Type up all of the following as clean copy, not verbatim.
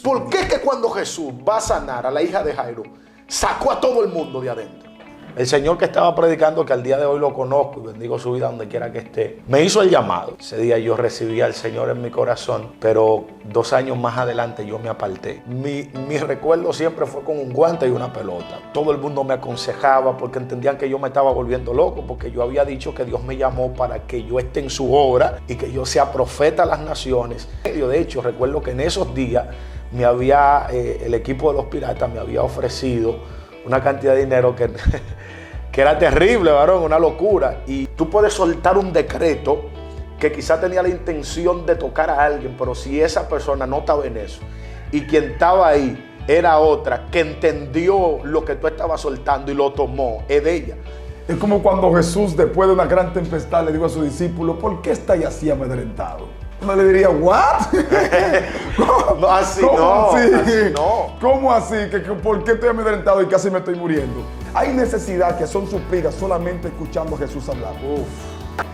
¿Por qué que cuando Jesús va a sanar a la hija de Jairo, sacó a todo el mundo de adentro? El Señor que estaba predicando, que al día de hoy lo conozco y bendigo su vida donde quiera que esté, me hizo el llamado. Ese día yo recibí al Señor en mi corazón, pero 2 años más adelante yo me aparté. Mi recuerdo siempre fue con un guante y una pelota. Todo el mundo me aconsejaba porque entendían que yo me estaba volviendo loco, porque yo había dicho que Dios me llamó para que yo esté en su obra y que yo sea profeta a las naciones. De hecho, recuerdo que en esos días el equipo de los piratas me había ofrecido una cantidad de dinero que era terrible, varón, una locura. Y tú puedes soltar un decreto que quizá tenía la intención de tocar a alguien, pero si esa persona no estaba en eso y quien estaba ahí era otra que entendió lo que tú estabas soltando y lo tomó, es de ella. Es como cuando Jesús, después de una gran tempestad, le dijo a su discípulo: ¿por qué estáis así amedrentado? Uno le diría: ¿what? No, así ¿Cómo no, así? así no. ¿Cómo así? ¿Por qué estoy amedrentado y casi me estoy muriendo? Hay necesidades que son suplidas solamente escuchando a Jesús hablar.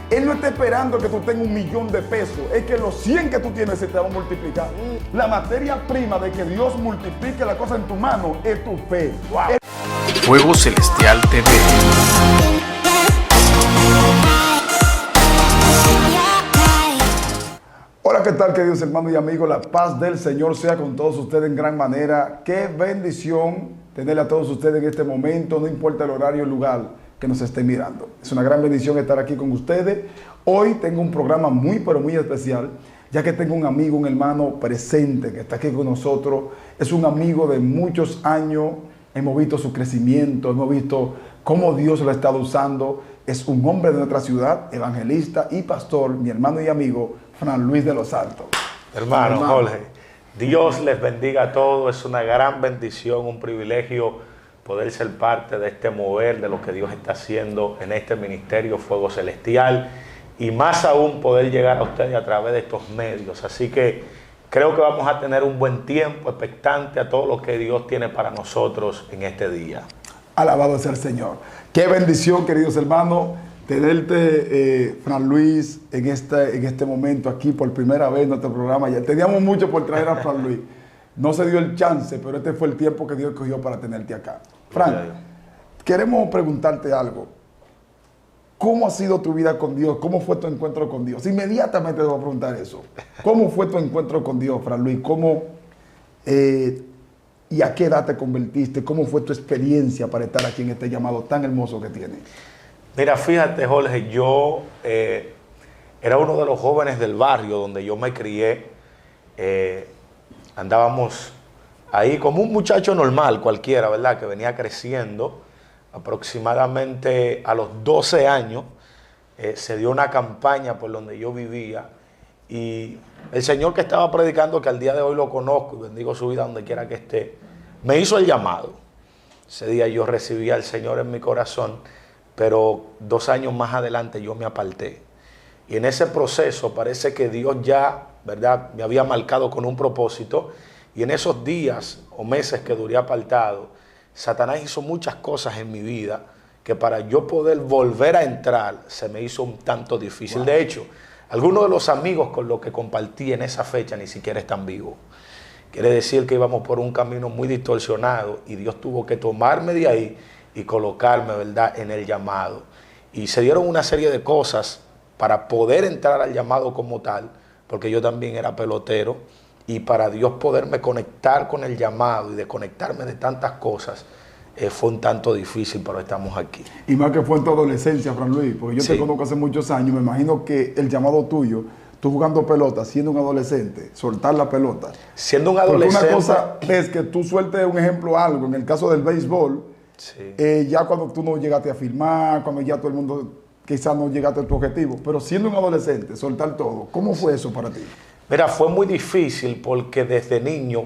Él no está esperando que tú tengas 1.000.000 de pesos. Es que los 100 que tú tienes se te van a multiplicar. La materia prima de que Dios multiplique la cosa en tu mano es tu fe. Wow. Fuego Celestial TV. Hola, ¿qué tal, queridos hermanos y amigos? La paz del Señor sea con todos ustedes en gran manera. Qué bendición tenerle a todos ustedes en este momento, no importa el horario o el lugar que nos estén mirando. Es una gran bendición estar aquí con ustedes. Hoy tengo un programa muy, pero muy especial, ya que tengo un amigo, un hermano presente que está aquí con nosotros. Es un amigo de muchos años. Hemos visto su crecimiento, hemos visto cómo Dios lo ha estado usando. Es un hombre de nuestra ciudad, evangelista y pastor, mi hermano y amigo, Fran Luis de los Santos. Hermano Jorge, Dios les bendiga a todos. Es una gran bendición, un privilegio poder ser parte de este mover, de lo que Dios está haciendo en este ministerio Fuego Celestial, y más aún poder llegar a ustedes a través de estos medios. Así que creo que vamos a tener un buen tiempo, expectante a todo lo que Dios tiene para nosotros en este día. Alabado sea el Señor. Qué bendición, queridos hermanos, tenerte, Fran Luis, en este momento aquí por primera vez en nuestro programa. Ya teníamos mucho por traer a Fran Luis. No se dio el chance, pero este fue el tiempo que Dios escogió para tenerte acá. Fran, queremos preguntarte algo. ¿Cómo ha sido tu vida con Dios? ¿Cómo fue tu encuentro con Dios? Inmediatamente te voy a preguntar eso. ¿Cómo fue tu encuentro con Dios, Fran Luis? ¿Y a qué edad te convertiste? ¿Cómo fue tu experiencia para estar aquí en este llamado tan hermoso que tienes? Mira, fíjate, Jorge, yo era uno de los jóvenes del barrio donde yo me crié. Andábamos ahí como un muchacho normal, cualquiera, ¿verdad? Que venía creciendo. Aproximadamente a los 12 años se dio una campaña por donde yo vivía. Y el Señor que estaba predicando, que al día de hoy lo conozco y bendigo su vida donde quiera que esté, me hizo el llamado. Ese día yo recibí al Señor en mi corazón, pero 2 años más adelante yo me aparté. Y en ese proceso parece que Dios ya, ¿verdad?, me había marcado con un propósito. Y en esos días o meses que duré apartado, Satanás hizo muchas cosas en mi vida que para yo poder volver a entrar se me hizo un tanto difícil. Wow. De hecho, algunos de los amigos con los que compartí en esa fecha ni siquiera están vivos. Quiere decir que íbamos por un camino muy distorsionado y Dios tuvo que tomarme de ahí y colocarme, ¿verdad?, en el llamado. Y se dieron una serie de cosas para poder entrar al llamado como tal, porque yo también era pelotero, y para Dios poderme conectar con el llamado y desconectarme de tantas cosas, fue un tanto difícil, pero estamos aquí. Y más que fue en tu adolescencia, Fran Luis, porque yo Sí. te conozco hace muchos años, me imagino que el llamado tuyo, tú jugando pelota, siendo un adolescente, soltar la pelota. Siendo un adolescente. Porque una cosa es que tú sueltes un ejemplo algo, en el caso del béisbol, sí. Ya cuando tú no llegaste a firmar, cuando ya todo el mundo quizás no llegaste a tu objetivo, pero siendo un adolescente, soltar todo, ¿cómo fue eso para ti? Mira, fue muy difícil porque desde niño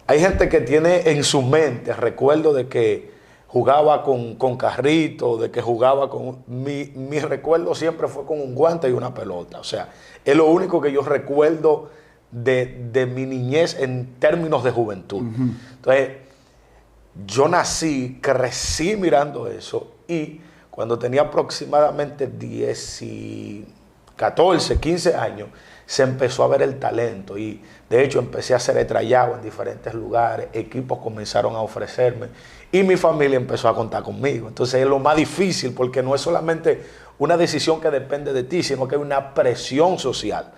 hay gente que tiene en su mente recuerdo de que jugaba con carritos, de que jugaba con... Mi recuerdo siempre fue con un guante y una pelota. O sea, es lo único que yo recuerdo de mi niñez en términos de juventud. Uh-huh. Entonces, yo nací, crecí mirando eso y cuando tenía aproximadamente 14, 15 años, se empezó a ver el talento y de hecho empecé a hacer tryout en diferentes lugares, equipos comenzaron a ofrecerme y mi familia empezó a contar conmigo. Entonces es lo más difícil porque no es solamente una decisión que depende de ti, sino que hay una presión social,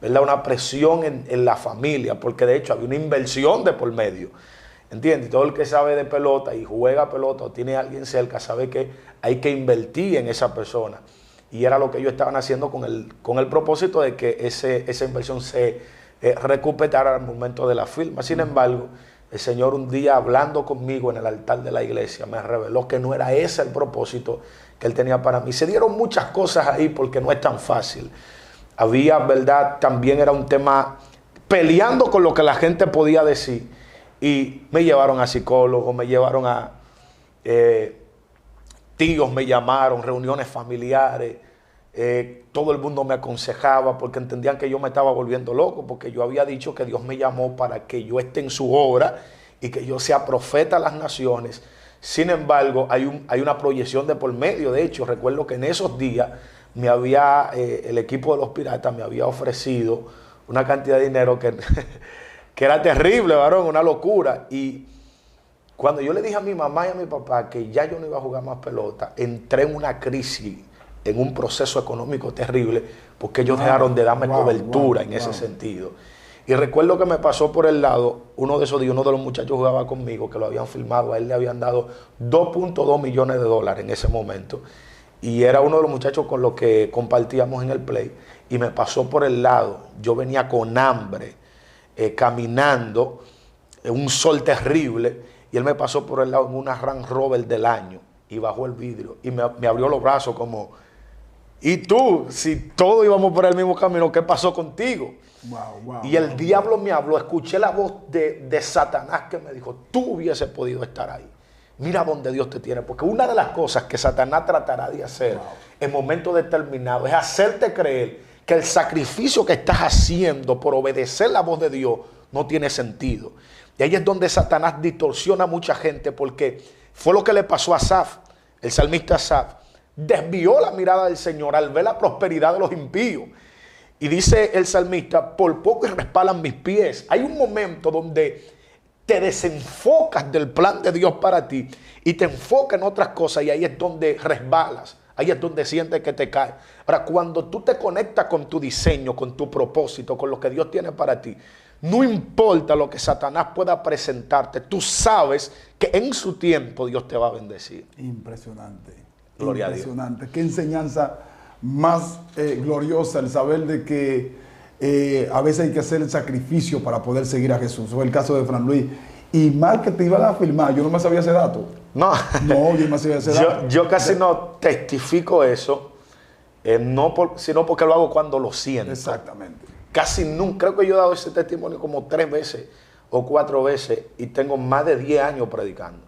¿verdad? Una presión en la familia, porque de hecho había una inversión de por medio. ¿Entiendes? Todo el que sabe de pelota y juega pelota o tiene a alguien cerca sabe que hay que invertir en esa persona. Y era lo que ellos estaban haciendo con el propósito de que esa inversión se recuperara al momento de la firma. Sin embargo, el Señor un día hablando conmigo en el altar de la iglesia me reveló que no era ese el propósito que Él tenía para mí. Se dieron muchas cosas ahí porque no es tan fácil. Había, ¿verdad? También era un tema peleando con lo que la gente podía decir. Y me llevaron a psicólogos, me llevaron a tíos, me llamaron, reuniones familiares. Todo el mundo me aconsejaba porque entendían que yo me estaba volviendo loco, porque yo había dicho que Dios me llamó para que yo esté en su obra y que yo sea profeta a las naciones. Sin embargo, hay una proyección de por medio. De hecho, recuerdo que en esos días el equipo de los Piratas me había ofrecido una cantidad de dinero que era terrible, varón, una locura. Y cuando yo le dije a mi mamá y a mi papá que ya yo no iba a jugar más pelota, entré en una crisis, en un proceso económico terrible, porque ellos dejaron de darme cobertura en ese sentido. Y recuerdo que me pasó por el lado, uno de esos días, uno de los muchachos jugaba conmigo, que lo habían filmado, a él le habían dado $2.2 millones en ese momento. Y era uno de los muchachos con los que compartíamos en el play. Y me pasó por el lado, yo venía con hambre, caminando, un sol terrible, y él me pasó por el lado en una Range Rover del año y bajó el vidrio y me abrió los brazos como, ¿y tú? Si todos íbamos por el mismo camino, ¿qué pasó contigo? Y el diablo me habló, escuché la voz de Satanás que me dijo, tú hubieses podido estar ahí. Mira donde Dios te tiene, porque una de las cosas que Satanás tratará de hacer en momentos determinados es hacerte creer que el sacrificio que estás haciendo por obedecer la voz de Dios no tiene sentido. Y ahí es donde Satanás distorsiona a mucha gente, porque fue lo que le pasó a Asaf, el salmista Asaf. Desvió la mirada del Señor al ver la prosperidad de los impíos. Y dice el salmista, por poco resbalan mis pies. Hay un momento donde te desenfocas del plan de Dios para ti y te enfocas en otras cosas, y ahí es donde resbalas. Ahí es donde sientes que te caes. Ahora, cuando tú te conectas con tu diseño, con tu propósito, con lo que Dios tiene para ti, no importa lo que Satanás pueda presentarte, tú sabes que en su tiempo Dios te va a bendecir. Impresionante. Gloria impresionante. A Dios. Qué enseñanza más gloriosa el saber de que a veces hay que hacer el sacrificio para poder seguir a Jesús. Fue el caso de Fran Luis. Y mal que te iban a filmar, yo no me sabía ese dato. No, yo no me sabía ese dato. Yo casi no testifico eso, sino porque lo hago cuando lo siento. Exactamente. Casi nunca, creo que yo he dado ese testimonio como 3 veces o 4 veces y tengo más de 10 años predicando.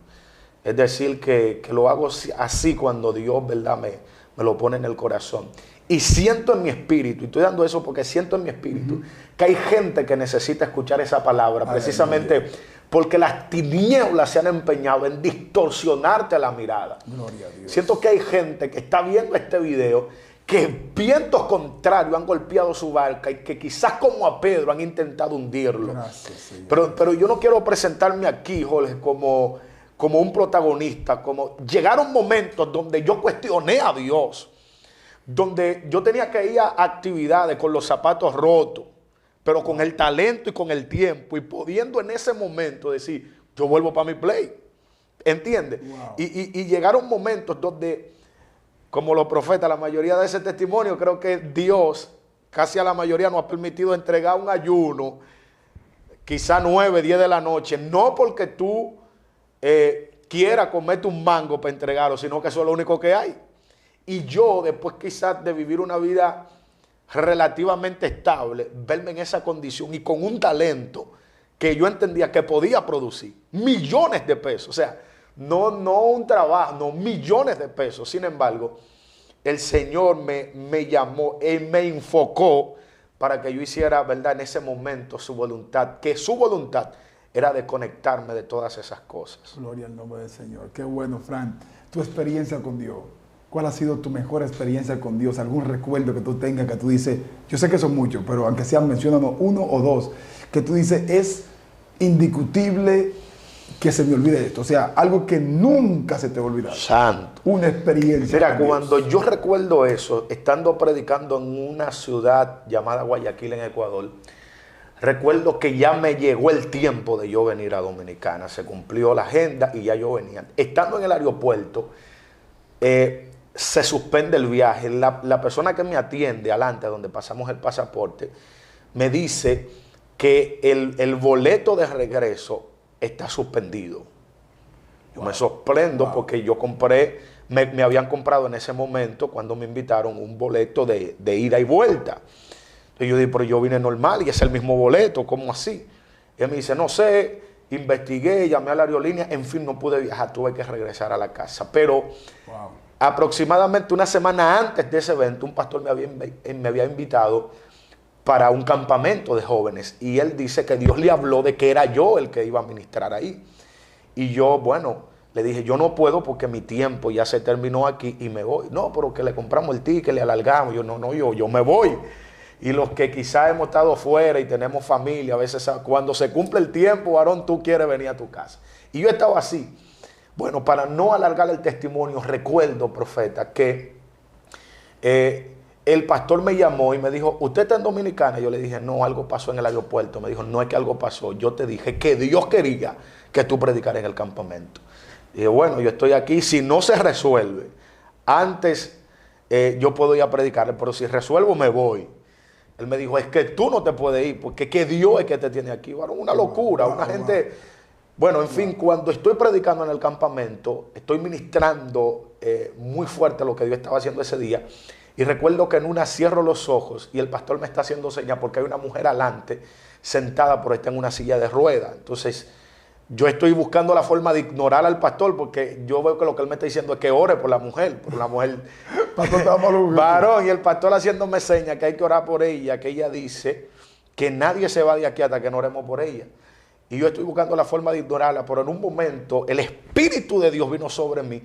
Es decir, que lo hago así cuando Dios, ¿verdad?, me lo pone en el corazón. Y siento en mi espíritu, y estoy dando eso porque siento en mi espíritu, que hay gente que necesita escuchar esa palabra, precisamente porque las tinieblas se han empeñado en distorsionarte la mirada. Gloria a Dios. Siento que hay gente que está viendo este video, que vientos contrarios han golpeado su barca y que quizás como a Pedro han intentado hundirlo. Gracias, Señor. Pero yo no quiero presentarme aquí, Jorge, como un protagonista. Llegaron momentos donde yo cuestioné a Dios, donde yo tenía que ir a actividades con los zapatos rotos, pero con el talento y con el tiempo, y pudiendo en ese momento decir, yo vuelvo para mi play. ¿Entiendes? Wow. Y llegaron momentos donde, como los profetas, la mayoría de ese testimonio, creo que Dios, casi a la mayoría, nos ha permitido entregar un ayuno, quizá 9, 10 de la noche, no porque tú quieras comerte un mango para entregarlo, sino que eso es lo único que hay. Y yo, después quizás de vivir una vida relativamente estable, verme en esa condición y con un talento que yo entendía que podía producir millones de pesos, o sea, no un trabajo, no, millones de pesos. Sin embargo, el Señor me llamó y me enfocó para que yo hiciera, ¿verdad?, en ese momento su voluntad, que su voluntad era de conectarme de todas esas cosas. Gloria al nombre del Señor. Qué bueno, Fran. Tu experiencia con Dios. ¿cuál ha sido tu mejor experiencia con Dios? ¿Algún recuerdo que tú tengas que tú dices, yo sé que son muchos, pero aunque sean, menciónanos uno o dos, que tú dices, es indiscutible que se me olvide esto? O sea, algo que nunca se te va a olvidar. Santo. Una experiencia. Mira, cuando yo recuerdo eso, estando predicando en una ciudad llamada Guayaquil, en Ecuador, recuerdo que ya me llegó el tiempo de yo venir a Dominicana. Se cumplió la agenda y ya yo venía. Estando en el aeropuerto, se suspende el viaje. La persona que me atiende adelante, donde pasamos el pasaporte, me dice que el boleto de regreso está suspendido. Yo me sorprendo porque yo compré, me habían comprado en ese momento, cuando me invitaron, un boleto de ida y vuelta. Entonces yo digo, pero yo vine normal y es el mismo boleto, ¿cómo así? Y él me dice, no sé, investigué, llamé a la aerolínea, en fin, no pude viajar, tuve que regresar a la casa. Pero aproximadamente una semana antes de ese evento, un pastor me había invitado para un campamento de jóvenes, y él dice que Dios le habló de que era yo el que iba a ministrar ahí. Y yo, bueno, le dije, yo no puedo porque mi tiempo ya se terminó aquí y me voy. No, pero que le compramos el ticket, le alargamos. Yo, no, yo me voy. Y los que quizás hemos estado fuera y tenemos familia, a veces cuando se cumple el tiempo, varón, tú quieres venir a tu casa. Y yo estaba así. Bueno, para no alargar el testimonio, recuerdo, profeta, que el pastor me llamó y me dijo, ¿usted está en Dominicana? Yo le dije, no, algo pasó en el aeropuerto. Me dijo, no es que algo pasó, yo te dije que Dios quería que tú predicaras en el campamento. Dije, bueno, yo estoy aquí, si no se resuelve, antes yo puedo ir a predicar, pero si resuelvo me voy. Él me dijo, es que tú no te puedes ir, porque que Dios es que te tiene aquí. Bueno, una locura, una gente... Bueno, en fin, cuando estoy predicando en el campamento, estoy ministrando muy fuerte lo que Dios estaba haciendo ese día. Y recuerdo que en una cierro los ojos y el pastor me está haciendo señas porque hay una mujer adelante sentada, pero está en una silla de ruedas. Entonces, yo estoy buscando la forma de ignorar al pastor porque yo veo que lo que él me está diciendo es que ore por la mujer. Pastor, varón, y el pastor haciéndome señas que hay que orar por ella, que ella dice que nadie se va de aquí hasta que no oremos por ella. Y yo estoy buscando la forma de ignorarla, pero en un momento el Espíritu de Dios vino sobre mí.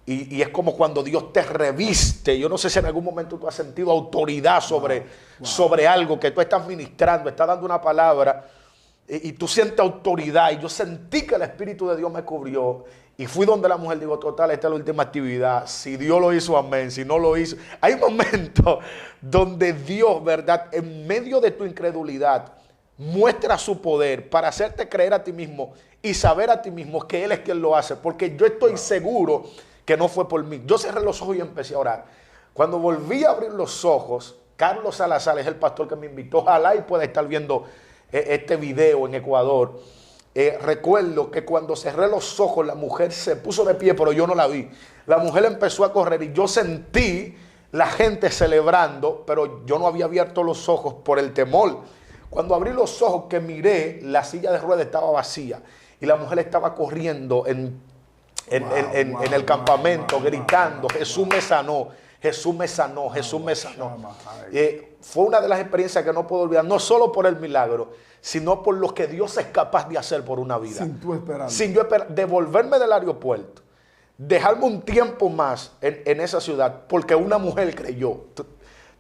Y es como cuando Dios te reviste. Yo no sé si en algún momento tú has sentido autoridad sobre algo que tú estás ministrando, estás dando una palabra y tú sientes autoridad. Y yo sentí que el Espíritu de Dios me cubrió y fui donde la mujer, digo, total, esta es la última actividad. Si Dios lo hizo, amén. Si no lo hizo. Hay momentos donde Dios, ¿verdad? En medio de tu incredulidad, muestra su poder para hacerte creer a ti mismo y saber a ti mismo que Él es quien lo hace. Porque yo estoy seguro que no fue por mí. Yo cerré los ojos y empecé a orar. Cuando volví a abrir los ojos, Carlos Salazar es el pastor que me invitó. Ojalá y pueda estar viendo este video en Ecuador. Recuerdo que cuando cerré los ojos, la mujer se puso de pie, pero yo no la vi. La mujer empezó a correr y yo sentí la gente celebrando, pero yo no había abierto los ojos por el temor. Cuando abrí los ojos, que miré, la silla de ruedas estaba vacía y la mujer estaba corriendo en el campamento, gritando, Jesús me sanó, Jesús me sanó, Jesús me sanó. Fue una de las experiencias que no puedo olvidar, no solo por el milagro, sino por lo que Dios es capaz de hacer por una vida. Sin tú esperar. Sin yo esperar, devolverme del aeropuerto, dejarme un tiempo más en esa ciudad, porque una mujer creyó.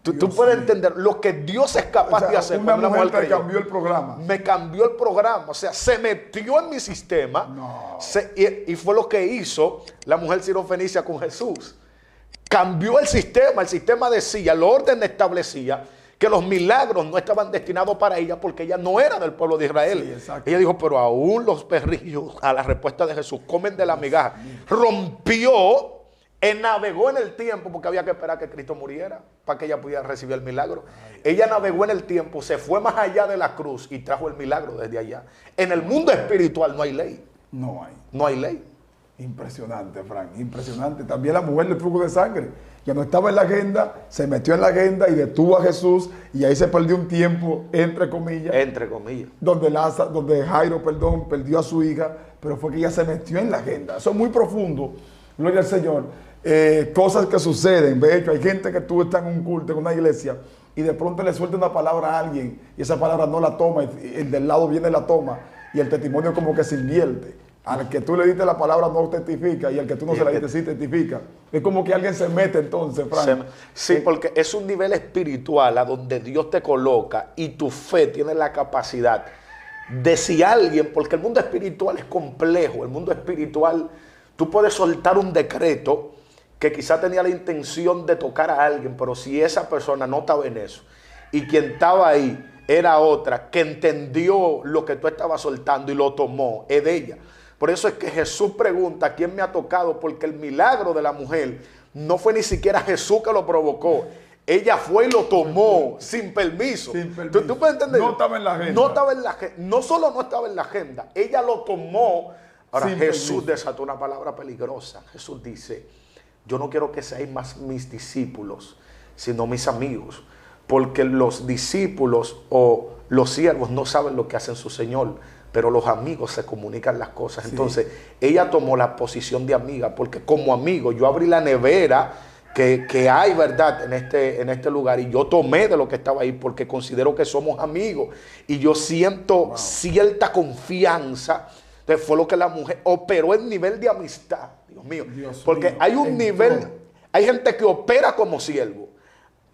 Tú puedes entender lo que Dios es capaz de hacer. Una mujer te cambió el programa. Me cambió el programa. O sea, se metió en mi sistema. No. Y fue lo que hizo la mujer sirofenicia con Jesús. Cambió el sistema. El sistema decía, el orden establecía que los milagros no estaban destinados para ella porque ella no era del pueblo de Israel. Sí, ella dijo, pero aún los perrillos, a la respuesta de Jesús, comen de la migaja. Rompió. Él navegó en el tiempo porque había que esperar que Cristo muriera para que ella pudiera recibir el milagro. Ella navegó en el tiempo, se fue más allá de la cruz y trajo el milagro desde allá. En el mundo espiritual no hay ley. No hay. No hay ley. Impresionante, Frank, impresionante. También la mujer del flujo de sangre, que no estaba en la agenda, se metió en la agenda y detuvo a Jesús y ahí se perdió un tiempo, entre comillas. Entre comillas. Donde Jairo, perdió a su hija, pero fue que ella se metió en la agenda. Eso es muy profundo, gloria al Señor. Cosas que suceden. De hecho, hay gente que tú estás en un culto, en una iglesia, y de pronto le suelta una palabra a alguien y esa palabra no la toma, y el del lado viene y la toma y el testimonio como que se invierte. Al que tú le diste la palabra no testifica y al que tú no se la diste sí testifica. Es como que alguien se mete entonces, Frank. Sí, porque es un nivel espiritual a donde Dios te coloca y tu fe tiene la capacidad de si alguien, porque el mundo espiritual es complejo, el mundo espiritual, tú puedes soltar un decreto que quizá tenía la intención de tocar a alguien, pero si esa persona no estaba en eso y quien estaba ahí era otra que entendió lo que tú estabas soltando y lo tomó, es de ella. Por eso es que Jesús pregunta, ¿quién me ha tocado? Porque el milagro de la mujer no fue ni siquiera Jesús que lo provocó. Ella fue y lo tomó sin permiso. Sin permiso. ¿Tú puedes entender? No estaba en la agenda. No estaba en la agenda. No solo no estaba en la agenda, ella lo tomó. Ahora Sin Jesús permiso. desató una palabra peligrosa. Jesús dice, yo no quiero que seáis más mis discípulos, sino mis amigos. Porque los discípulos o los siervos no saben lo que hacen su Señor, pero los amigos se comunican las cosas. Sí. Entonces, ella tomó la posición de amiga, porque como amigo, yo abrí la nevera que hay, ¿verdad?, en este lugar, y yo tomé de lo que estaba ahí, porque considero que somos amigos, y yo siento cierta confianza. Entonces, fue lo que la mujer operó en nivel de amistad, Dios mío, porque hay un nivel, hay gente que opera como siervo,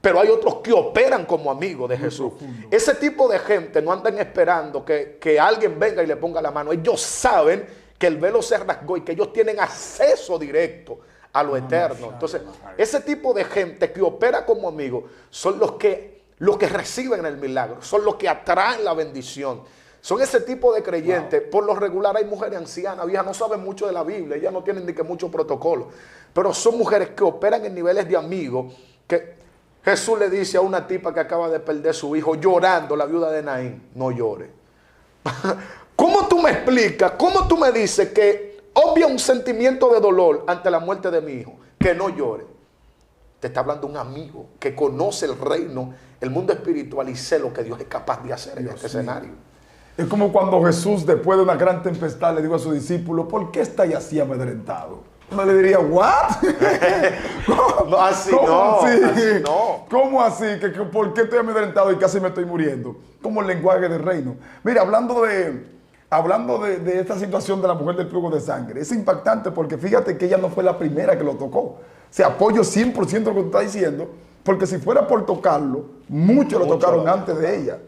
pero hay otros que operan como amigos de Jesús. Profundo. Ese tipo de gente no andan esperando que alguien venga y le ponga la mano. Ellos saben que el velo se rasgó y que ellos tienen acceso directo a lo eterno. Entonces, ese tipo de gente que opera como amigos son los que reciben el milagro, son los que atraen la bendición. Son ese tipo de creyentes. Por lo regular hay mujeres ancianas, viejas, no saben mucho de la Biblia, ellas no tienen ni que mucho protocolo, pero son mujeres que operan en niveles de amigos que... Jesús le dice a una tipa que acaba de perder su hijo llorando, la viuda de Naín, no llore. ¿Cómo tú me explicas, cómo tú me dices que obvia un sentimiento de dolor ante la muerte de mi hijo? Que no llore. Te está hablando un amigo que conoce el reino, el mundo espiritual y sé lo que Dios es capaz de hacer en este escenario. Es como cuando Jesús, después de una gran tempestad, le dijo a sus discípulos, ¿por qué estáis así amedrentados? Uno le diría, ¿what? No, así ¿Cómo no, así? así no. ¿Cómo así? ¿Por qué estoy amedrentado y casi me estoy muriendo? Como el lenguaje del reino. Mira, hablando de esta situación de la mujer del flujo de sangre, es impactante porque fíjate que ella no fue la primera que lo tocó. Se apoyo 100% lo que tú estás diciendo, porque si fuera por tocarlo, muchos lo tocaron antes de ella.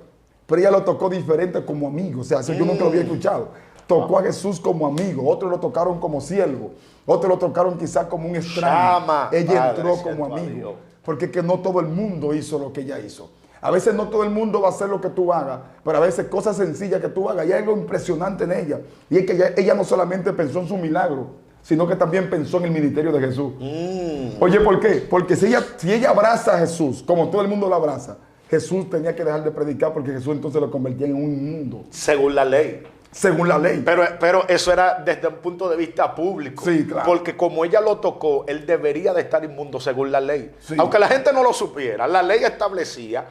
Pero ella lo tocó diferente como amigo. O sea, eso yo nunca lo había escuchado. Tocó a Jesús como amigo, otros lo tocaron como siervo, otros lo tocaron quizás como un extraño. Ella entró como amigo, porque es que no todo el mundo hizo lo que ella hizo. A veces no todo el mundo va a hacer lo que tú hagas, pero a veces cosas sencillas que tú hagas, y hay algo impresionante en ella. Y es que ella no solamente pensó en su milagro, sino que también pensó en el ministerio de Jesús. Oye, ¿por qué? Porque si ella abraza a Jesús, como todo el mundo lo abraza, Jesús tenía que dejar de predicar porque Jesús entonces lo convertía en un inmundo. Según la ley. Según la ley. Pero eso era desde un punto de vista público. Sí, claro. Porque como ella lo tocó, él debería de estar inmundo según la ley. Sí. Aunque la gente no lo supiera, la ley establecía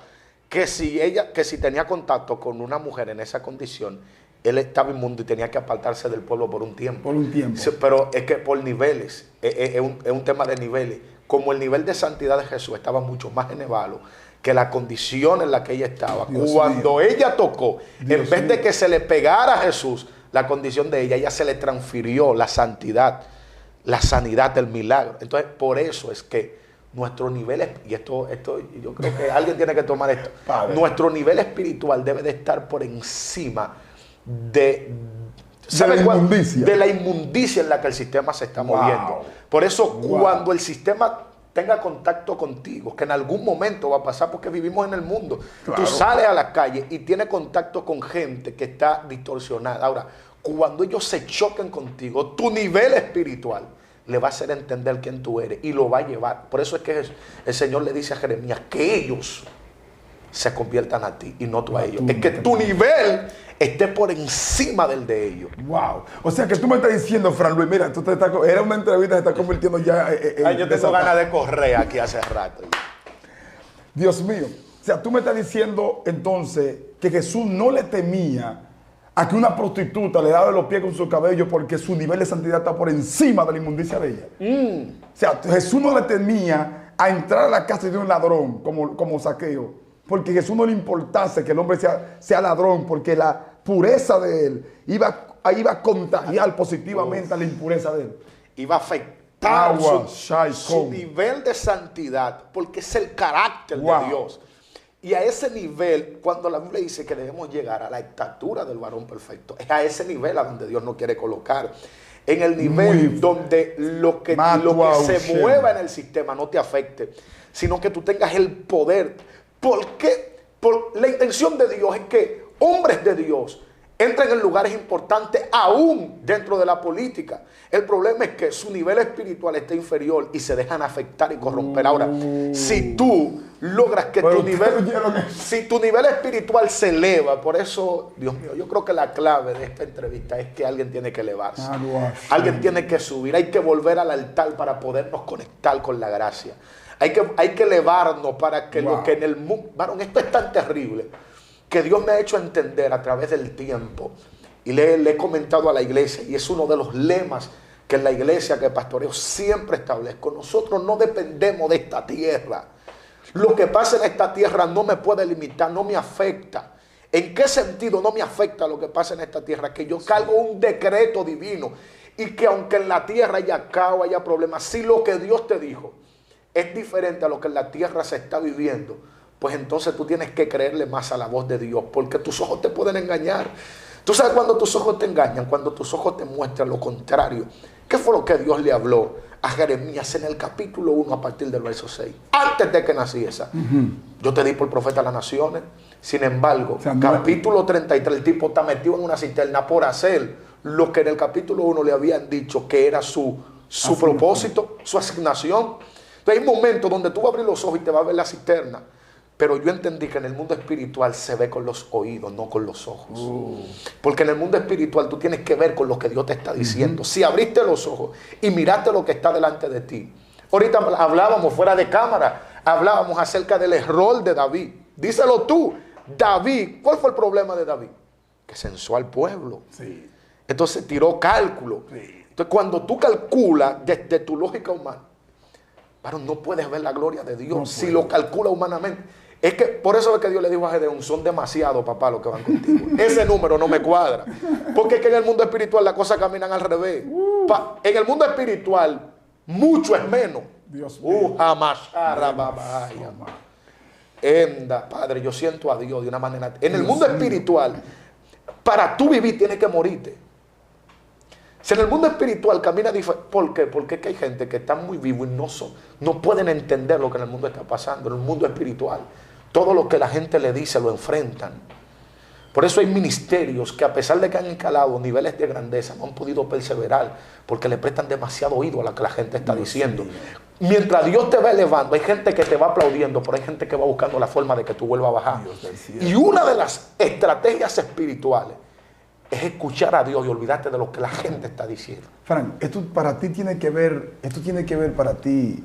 que si tenía contacto con una mujer en esa condición, él estaba inmundo y tenía que apartarse del pueblo por un tiempo. Por un tiempo. Sí, pero es que por niveles, es un tema de niveles. Como el nivel de santidad de Jesús estaba mucho más elevado que la condición en la que ella estaba. Dios Cuando mío. ella tocó, Dios en vez mío. de que se le pegara a Jesús la condición de ella se le transfirió la santidad, la sanidad del milagro. Entonces, por eso es que nuestro nivel, y esto yo creo que alguien tiene que tomar esto, Padre. nuestro nivel espiritual debe de estar por encima de la inmundicia. de la inmundicia en la que el sistema se está Wow. moviendo. Por eso, Wow. cuando el sistema tenga contacto contigo, que en algún momento va a pasar porque vivimos en el mundo, Claro. tú sales a la calle y tienes contacto con gente que está distorsionada. Ahora, cuando ellos se choquen contigo, tu nivel espiritual le va a hacer entender quién tú eres y lo va a llevar. Por eso es que el Señor le dice a Jeremías que ellos se conviertan a ti y no tú a ellos. Es que tu nivel esté por encima del de ellos. Wow. O sea que tú me estás diciendo, Fran Luis, mira, era una entrevista que se está convirtiendo ya en... Ay, yo tengo ganas de correr aquí hace rato. Dios mío. O sea, tú me estás diciendo entonces que Jesús no le temía a que una prostituta le daba los pies con su cabello porque su nivel de santidad está por encima de la inmundicia de ella. O sea, Jesús no le temía a entrar a la casa de un ladrón como Zaqueo, porque Jesús no le importase que el hombre sea ladrón, porque pureza de él iba a contagiar positivamente a la impureza de él. Iba a afectar Agua, su nivel de santidad, porque es el carácter Wow. de Dios. Y a ese nivel, cuando la Biblia dice que debemos llegar a la estatura del varón perfecto, es a ese nivel a donde Dios nos quiere colocar. En el nivel donde lo que se mueva en el sistema no te afecte, sino que tú tengas el poder. ¿Por qué? La intención de Dios es que hombres de Dios entren en lugares importantes aún dentro de la política. El problema es que su nivel espiritual está inferior y se dejan afectar y corromper. Ahora, si tú logras que si tu nivel espiritual se eleva, por eso, Dios mío, yo creo que la clave de esta entrevista es que alguien tiene que elevarse. Alguien tiene que subir, hay que volver al altar para podernos conectar con la gracia. Hay que elevarnos para que lo que en el mundo... Varón, esto es tan terrible que Dios me ha hecho entender a través del tiempo, y le he comentado a la iglesia, y es uno de los lemas que en la iglesia que pastoreo siempre establezco. Nosotros no dependemos de esta tierra. Lo que pasa en esta tierra no me puede limitar, no me afecta. ¿En qué sentido no me afecta lo que pasa en esta tierra? Que yo cargo un decreto divino, y que aunque en la tierra haya caos, haya problemas, si lo que Dios te dijo es diferente a lo que en la tierra se está viviendo, pues entonces tú tienes que creerle más a la voz de Dios, porque tus ojos te pueden engañar. Tú sabes cuando tus ojos te engañan, cuando tus ojos te muestran lo contrario. ¿Qué fue lo que Dios le habló a Jeremías en el capítulo 1 a partir del verso 6? Antes de que naciese. Yo te di por profeta a las naciones. Sin embargo, capítulo 33, el tipo está metido en una cisterna por hacer lo que en el capítulo 1 le habían dicho que era su propósito, su asignación. Entonces hay momentos donde tú vas a abrir los ojos y te vas a ver la cisterna. Pero yo entendí que en el mundo espiritual se ve con los oídos, no con los ojos. Porque en el mundo espiritual tú tienes que ver con lo que Dios te está diciendo. Si abriste los ojos y miraste lo que está delante de ti. Ahorita hablábamos fuera de cámara, hablábamos acerca del error de David. Díselo tú, David, ¿cuál fue el problema de David? Que censó al pueblo. Sí. Entonces tiró cálculo. Sí. Entonces cuando tú calculas desde tu lógica humana, pero no puedes ver la gloria de Dios si lo calcula humanamente. Es que por eso es que Dios le dijo a Gedeón: son demasiados, papá, los que van contigo. Ese número no me cuadra. Porque es que en el mundo espiritual las cosas caminan al revés. En el mundo espiritual, mucho es menos. Dios mío. Padre, yo siento a Dios de una manera. En el mundo espiritual, para tú vivir tienes que morirte. Si en el mundo espiritual camina diferente. ¿Por qué? Porque es que hay gente que está muy vivo y no pueden entender lo que en el mundo está pasando. En el mundo espiritual, todo lo que la gente le dice lo enfrentan. Por eso hay ministerios que, a pesar de que han escalado niveles de grandeza, no han podido perseverar porque le prestan demasiado oído a lo que la gente está diciendo. Mientras Dios te va elevando, hay gente que te va aplaudiendo, pero hay gente que va buscando la forma de que tú vuelvas a bajar. Y una de las estrategias espirituales es escuchar a Dios y olvidarte de lo que la gente está diciendo. Frank, esto tiene que ver para ti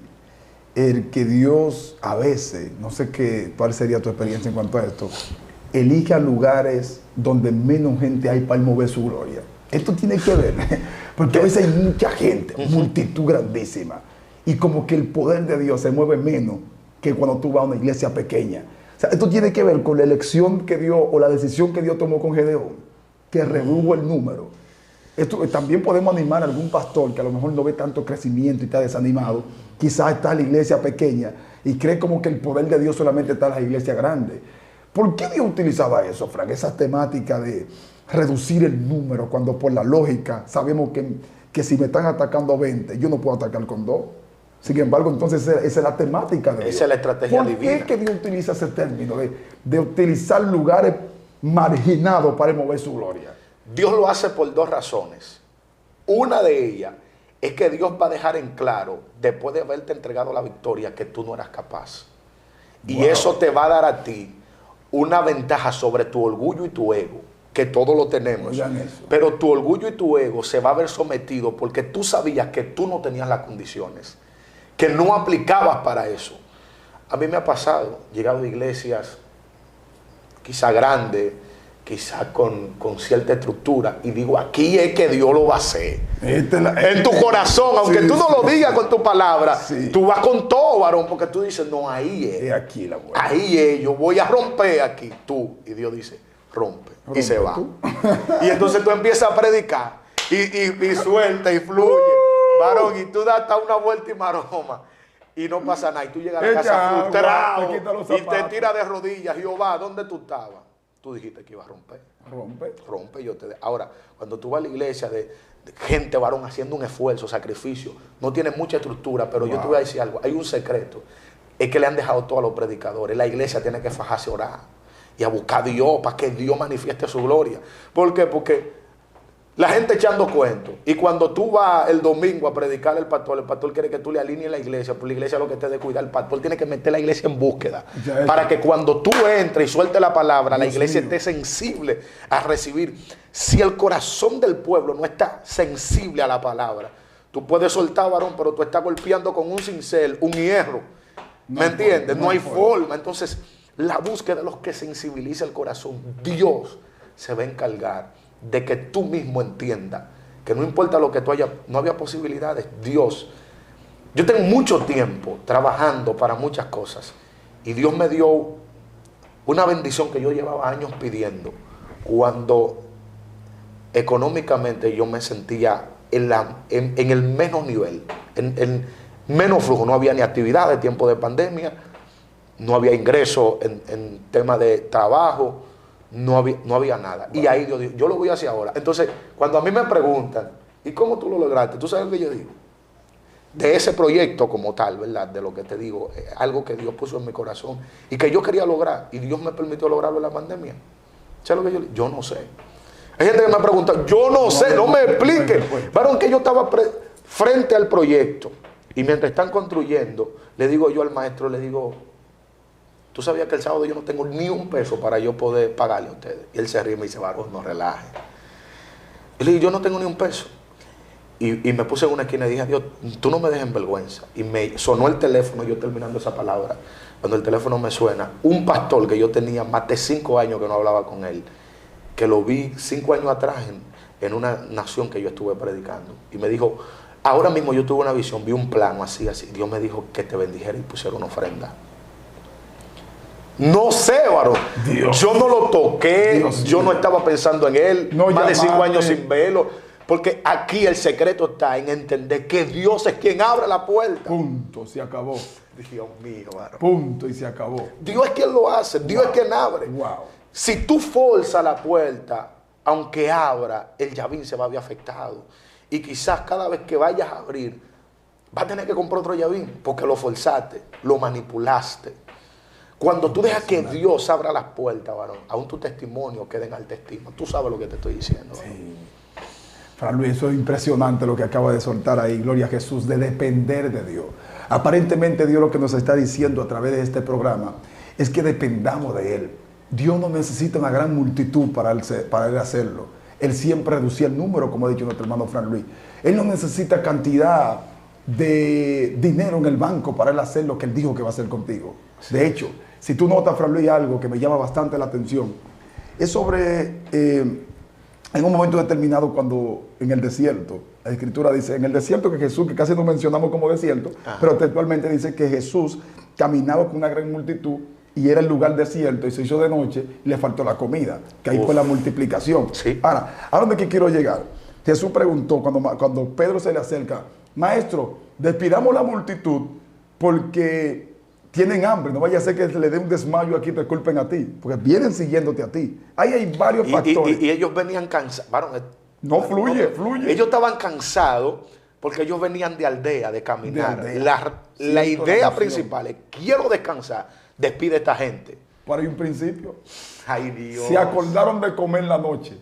el que Dios a veces, no sé cuál sería tu experiencia en cuanto a esto, elija lugares donde menos gente hay para mover su gloria. Esto tiene que ver, porque a veces hay mucha gente, multitud grandísima, y como que el poder de Dios se mueve menos que cuando tú vas a una iglesia pequeña. O sea, esto tiene que ver con la elección que Dios, o la decisión que Dios tomó con Gedeón, que redujo el número. Esto, también podemos animar a algún pastor que a lo mejor no ve tanto crecimiento y está desanimado. Quizás está en la iglesia pequeña y cree como que el poder de Dios solamente está en las iglesias grandes. ¿Por qué Dios utilizaba eso, Frank? Esa temática de reducir el número, cuando por la lógica sabemos que si me están atacando 20, yo no puedo atacar con 2. Sin embargo, entonces esa es la temática de Dios. Esa es la estrategia divina. ¿Por qué que Dios utiliza ese término de utilizar lugares marginados para mover su gloria? Dios lo hace por dos razones. Una de ellas es que Dios va a dejar en claro, después de haberte entregado la victoria, que tú no eras capaz. Y eso te va a dar a ti una ventaja sobre tu orgullo y tu ego, que todos lo tenemos. Pero tu orgullo y tu ego se va a ver sometido porque tú sabías que tú no tenías las condiciones, que no aplicabas para eso. A mí me ha pasado, llegado a iglesias quizá grandes, quizás con cierta estructura, y digo, aquí es que Dios lo va a hacer. En tu corazón, aunque tú no lo digas con tu palabra, tú vas con todo, varón, porque tú dices, no, ahí es. Aquí la buena. Ahí es, yo voy a romper aquí, tú. Y Dios dice, rompe y se va. tú. Y entonces tú empiezas a predicar y suelta y fluye, varón, y tú das hasta una vuelta y maroma y no pasa nada. Y tú llegas a la casa Echa frustrado agua, te quita los y te zapatos. tiras de rodillas. Jehová, ¿dónde tú estabas? Tú dijiste que iba a romper. Rompe, Ahora, cuando tú vas a la iglesia de gente, varón, haciendo un esfuerzo, sacrificio, no tiene mucha estructura, pero yo te voy a decir algo, hay un secreto, es que le han dejado todo a los predicadores. La iglesia tiene que fajarse a orar y a buscar a Dios para que Dios manifieste su gloria. ¿Por qué? Porque la gente echando cuentos, y cuando tú vas el domingo a predicar al pastor, el pastor quiere que tú le alinees la iglesia, pues la iglesia lo que te dé cuidar, el pastor tiene que meter la iglesia en búsqueda, para que cuando tú entres y sueltes la palabra, la iglesia esté sensible a recibir. Si el corazón del pueblo no está sensible a la palabra, tú puedes soltar, varón, pero tú estás golpeando con un cincel, un hierro, ¿me entiendes? No hay forma. Entonces, la búsqueda de los que sensibiliza el corazón, Dios se va a encargar de que tú mismo entiendas que no importa lo que tú hayas, no había posibilidades. Dios, yo tengo mucho tiempo trabajando para muchas cosas y Dios me dio una bendición que yo llevaba años pidiendo, cuando económicamente yo me sentía en el menos nivel, en menos flujo. No había ni actividad de tiempo de pandemia, no había ingreso en tema de trabajo, no había nada. Wow. Y ahí Dios dijo, yo lo voy a hacer ahora. Entonces, cuando a mí me preguntan, ¿y cómo tú lo lograste? ¿Tú sabes lo que yo digo? De ese proyecto como tal, ¿verdad? De lo que te digo, algo que Dios puso en mi corazón y que yo quería lograr, y Dios me permitió lograrlo en la pandemia. ¿Sabes lo que yo digo? Yo no sé. Hay gente que me pregunta, yo no sé, no me explique. Varón, que yo estaba frente al proyecto y mientras están construyendo, le digo yo al maestro, le digo, ¿tú sabías que el sábado yo no tengo ni un peso para yo poder pagarle a ustedes? Y él se ríe y me dice, varón, no relaje. Y le digo, yo no tengo ni un peso. Y me puse en una esquina y dije, Dios, tú no me dejes en vergüenza. Y me sonó el teléfono, yo terminando esa palabra. Cuando el teléfono me suena, un pastor que yo tenía más de 5 años que no hablaba con él, que lo vi 5 años atrás en una nación que yo estuve predicando. Y me dijo, ahora mismo yo tuve una visión, vi un plano así. Dios me dijo que te bendijera y pusiera una ofrenda. No sé, varón. Yo no lo toqué, yo no estaba pensando en él, no más de 5 años sin verlo. Porque aquí el secreto está en entender que Dios es quien abre la puerta. Punto, se acabó. Dios mío, varón. Punto y se acabó. Dios es quien lo hace, Dios es quien abre. Si tú forzas la puerta, aunque abra, el llavín se va a ver afectado. Y quizás cada vez que vayas a abrir, vas a tener que comprar otro llavín, porque lo forzaste, lo manipulaste. Cuando tú dejas que Dios abra las puertas, varón, aún tu testimonio queda en alta estima. Tú sabes lo que te estoy diciendo. Sí. Fran Luis, eso es impresionante lo que acaba de soltar ahí, gloria a Jesús, de depender de Dios. Aparentemente Dios lo que nos está diciendo a través de este programa es que dependamos de Él. Dios no necesita una gran multitud para él hacerlo. Él siempre reducía el número, como ha dicho nuestro hermano Fran Luis. Él no necesita cantidad de dinero en el banco para Él hacer lo que Él dijo que va a hacer contigo. De hecho, si tú notas, Fran Luis, algo que me llama bastante la atención, es sobre... en un momento determinado, cuando en el desierto, la Escritura dice, en el desierto que Jesús, que casi no mencionamos como desierto, pero textualmente dice que Jesús caminaba con una gran multitud y era el lugar desierto y se hizo de noche y le faltó la comida, que ahí fue la multiplicación. Sí. Ahora, ¿a dónde que quiero llegar? Jesús preguntó cuando Pedro se le acerca, Maestro, despidamos la multitud porque tienen hambre, no vaya a ser que le dé un desmayo aquí y te culpen a ti, porque vienen siguiéndote a ti. Ahí hay varios factores. Y ellos venían cansados. Fluye. Ellos estaban cansados porque ellos venían de aldea, de caminar. La idea principal es, quiero descansar, despide a esta gente. Pero hay un principio. Ay, Dios. Se acordaron de comer en la noche.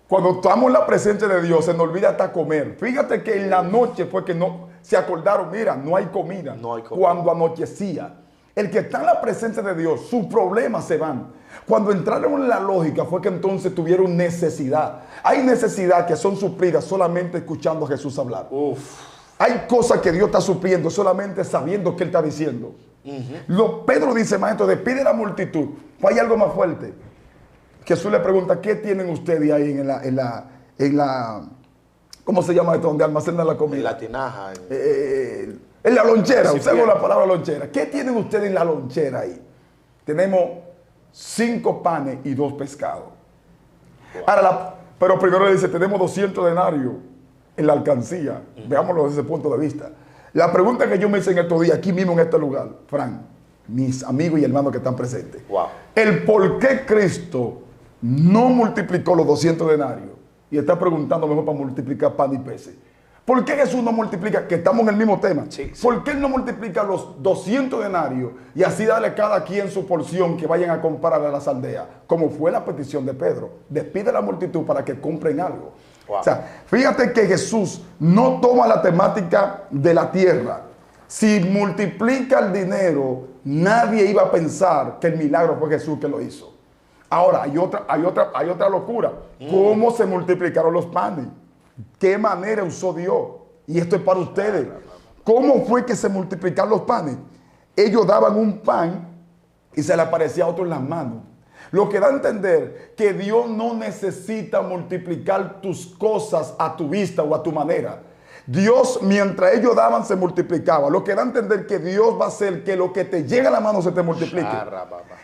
Cuando estamos en la presencia de Dios, se nos olvida hasta comer. Fíjate que en la noche fue que no se acordaron, mira, no hay comida. No hay comida. Cuando anochecía. El que está en la presencia de Dios, sus problemas se van. Cuando entraron en la lógica fue que entonces tuvieron necesidad. Hay necesidad que son suplidas solamente escuchando a Jesús hablar. Hay cosas que Dios está supliendo solamente sabiendo qué Él está diciendo. Pedro dice, Maestro, despide la multitud. Pues hay algo más fuerte. Jesús le pregunta, ¿qué tienen ustedes ahí en la ¿cómo se llama esto? Donde almacenan la comida. En la tinaja. En la lonchera, usemos la palabra lonchera. ¿Qué tienen ustedes en la lonchera ahí? Tenemos 5 panes y 2 pescados. Ahora, pero primero le dice, tenemos 200 denarios en la alcancía. Veámoslo desde ese punto de vista. La pregunta que yo me hice en estos días, aquí mismo en este lugar, Frank, mis amigos y hermanos que están presentes, el por qué Cristo no multiplicó los 200 denarios y está preguntando mejor para multiplicar pan y peces. ¿Por qué Jesús no multiplica, que estamos en el mismo tema? Sí. ¿Por qué Él no multiplica los 200 denarios y así darle a cada quien su porción que vayan a comprar a las aldeas? Como fue la petición de Pedro. Despide a la multitud para que compren algo. Wow. O sea, fíjate que Jesús no toma la temática de la tierra. Si multiplica el dinero, nadie iba a pensar que el milagro fue Jesús que lo hizo. Ahora, hay otra locura. ¿Cómo se multiplicaron los panes? ¿Qué manera usó Dios? Y esto es para ustedes. ¿Cómo fue que se multiplicaron los panes? Ellos daban un pan y se le aparecía a otro en las manos. Lo que da a entender que Dios no necesita multiplicar tus cosas a tu vista o a tu manera. Dios, mientras ellos daban, se multiplicaba. Lo que da a entender que Dios va a hacer que lo que te llega a la mano se te multiplique.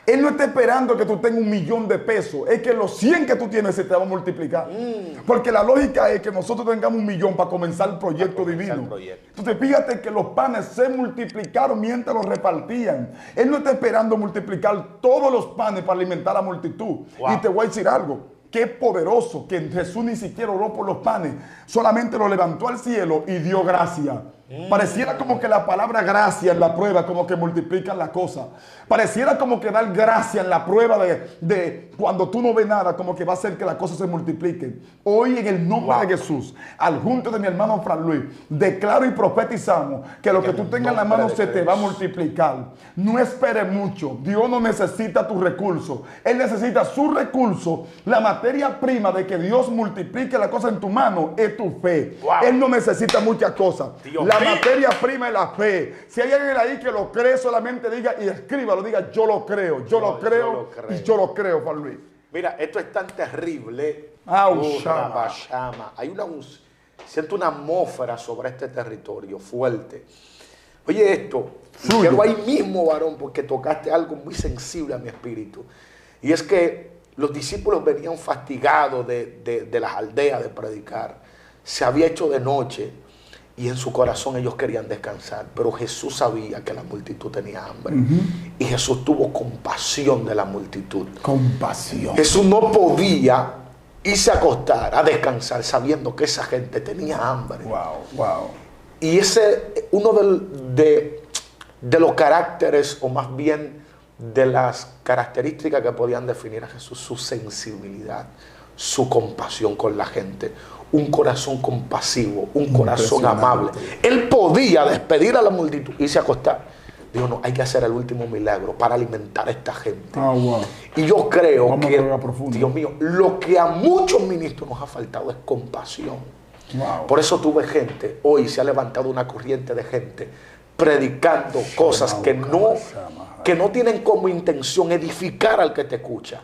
Él no está esperando que tú tengas 1,000,000 de pesos. Es que los 100 que tú tienes se te van a multiplicar. Porque la lógica es que nosotros tengamos 1,000,000 para comenzar el proyecto divino. Entonces fíjate que los panes se multiplicaron mientras los repartían. Él no está esperando multiplicar todos los panes para alimentar a la multitud. Y te voy a decir algo. Qué poderoso que Jesús ni siquiera oró por los panes, solamente lo levantó al cielo y dio gracia. Pareciera como que la palabra gracia en la prueba como que multiplica la cosa. Pareciera como que dar gracia en la prueba de cuando tú no ves nada, como que va a hacer que las cosas se multipliquen. Hoy en el nombre de Jesús, al junto de mi hermano Fran Luis, declaro y profetizamos que lo que tú tengas en la mano se te va a multiplicar. No esperes mucho. Dios no necesita tus recursos. Él necesita su recurso. La materia prima de que Dios multiplique la cosa en tu mano es tu fe. Él no necesita muchas cosas. La materia prima es la fe. Si hay alguien ahí que lo cree, solamente diga y escríbalo, diga yo lo creo, yo lo creo y yo lo creo, Juan Luis. Mira, esto es tan terrible. Siento una atmósfera sobre este territorio fuerte. Oye esto, y quiero ahí mismo, varón, porque tocaste algo muy sensible a mi espíritu. Y es que los discípulos venían fatigados de las aldeas de predicar. Se había hecho de noche. Y en su corazón ellos querían descansar. Pero Jesús sabía que la multitud tenía hambre. Y Jesús tuvo compasión de la multitud. Compasión. Jesús no podía irse a acostar, a descansar, sabiendo que esa gente tenía hambre. Y ese, uno de los caracteres, o más bien de las características que podían definir a Jesús, su sensibilidad, su compasión con la gente. Un corazón compasivo, un corazón amable. Él podía despedir a la multitud y irse a acostar. Dijo, no, hay que hacer el último milagro para alimentar a esta gente. Y yo creo que, Dios mío, lo que a muchos ministros nos ha faltado es compasión. Por eso tuve gente, hoy se ha levantado una corriente de gente predicando cosas que no tienen como intención edificar al que te escucha,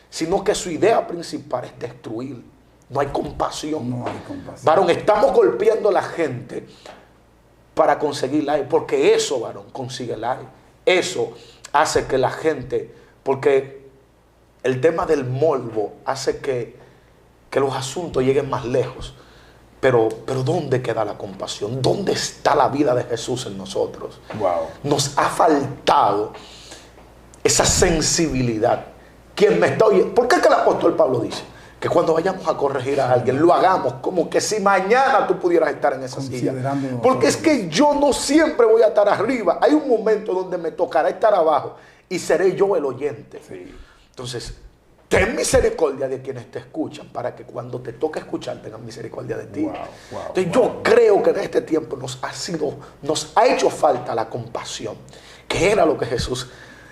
sino que su idea principal es destruir. No hay compasión. Varón, estamos golpeando a la gente para conseguir like, porque eso, varón, consigue like. Eso hace que la gente, porque el tema del morbo hace que los asuntos lleguen más lejos. Pero ¿dónde queda la compasión? ¿Dónde está la vida de Jesús en nosotros? Nos ha faltado esa sensibilidad. ¿Quién me está oyendo? ¿Por qué es que el apóstol Pablo dice que cuando vayamos a corregir a alguien, lo hagamos como que si mañana tú pudieras estar en esa silla? Porque es que yo no siempre voy a estar arriba. Hay un momento donde me tocará estar abajo y seré yo el oyente. Entonces, ten misericordia de quienes te escuchan para que cuando te toque escuchar tengan misericordia de ti. Entonces, yo creo que en este tiempo nos ha hecho falta la compasión, que era lo que Jesús,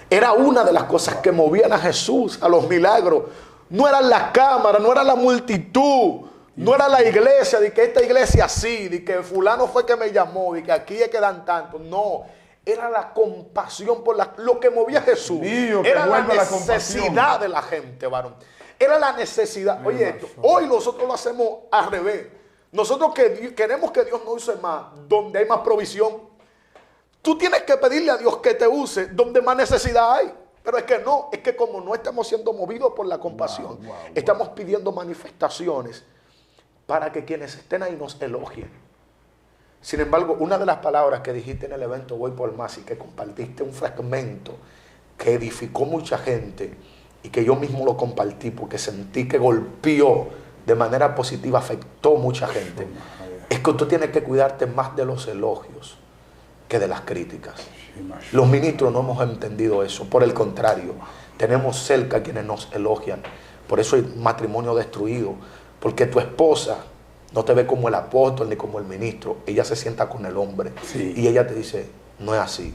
era una de las cosas que movían a Jesús a los milagros. No eran las cámaras, no era la multitud, no era la iglesia, de que esta iglesia así, de que fulano fue que me llamó, de que aquí es que dan tanto. No, era la compasión por lo que movía a Jesús. Era la necesidad de la gente, varón. Era la necesidad. Oye, esto, hoy nosotros lo hacemos al revés. Nosotros queremos que Dios nos use más, donde hay más provisión. Tú tienes que pedirle a Dios que te use donde más necesidad hay. Pero es que no, es que como no estamos siendo movidos por la compasión, estamos pidiendo manifestaciones para que quienes estén ahí nos elogien. Sin embargo, una de las palabras que dijiste en el evento Voy por Más y que compartiste un fragmento que edificó mucha gente y que yo mismo lo compartí porque sentí que golpeó de manera positiva, afectó mucha gente, es que tú tienes que cuidarte más de los elogios que de las críticas. Los ministros no hemos entendido eso, por el contrario, tenemos cerca a quienes nos elogian. Por eso hay matrimonio destruido, porque tu esposa no te ve como el apóstol ni como el ministro, ella se sienta con el hombre y ella te dice, no es así.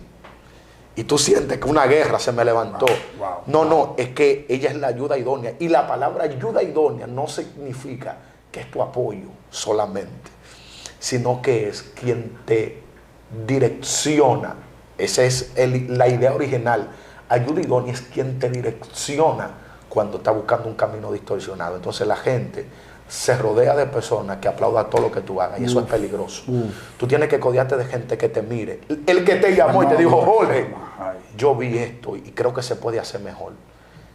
Y tú sientes que una guerra se me levantó. No, es que ella es la ayuda idónea. Y la palabra ayuda idónea no significa que es tu apoyo solamente, sino que es quien te direcciona. Esa es la idea original. Ayuda idónea es quien te direcciona cuando está buscando un camino distorsionado. Entonces la gente se rodea de personas que aplaudan todo lo que tú hagas y eso es peligroso. Tú tienes que codearte de gente que te mire. El que te llamó y te dijo, Jorge, yo vi esto y creo que se puede hacer mejor.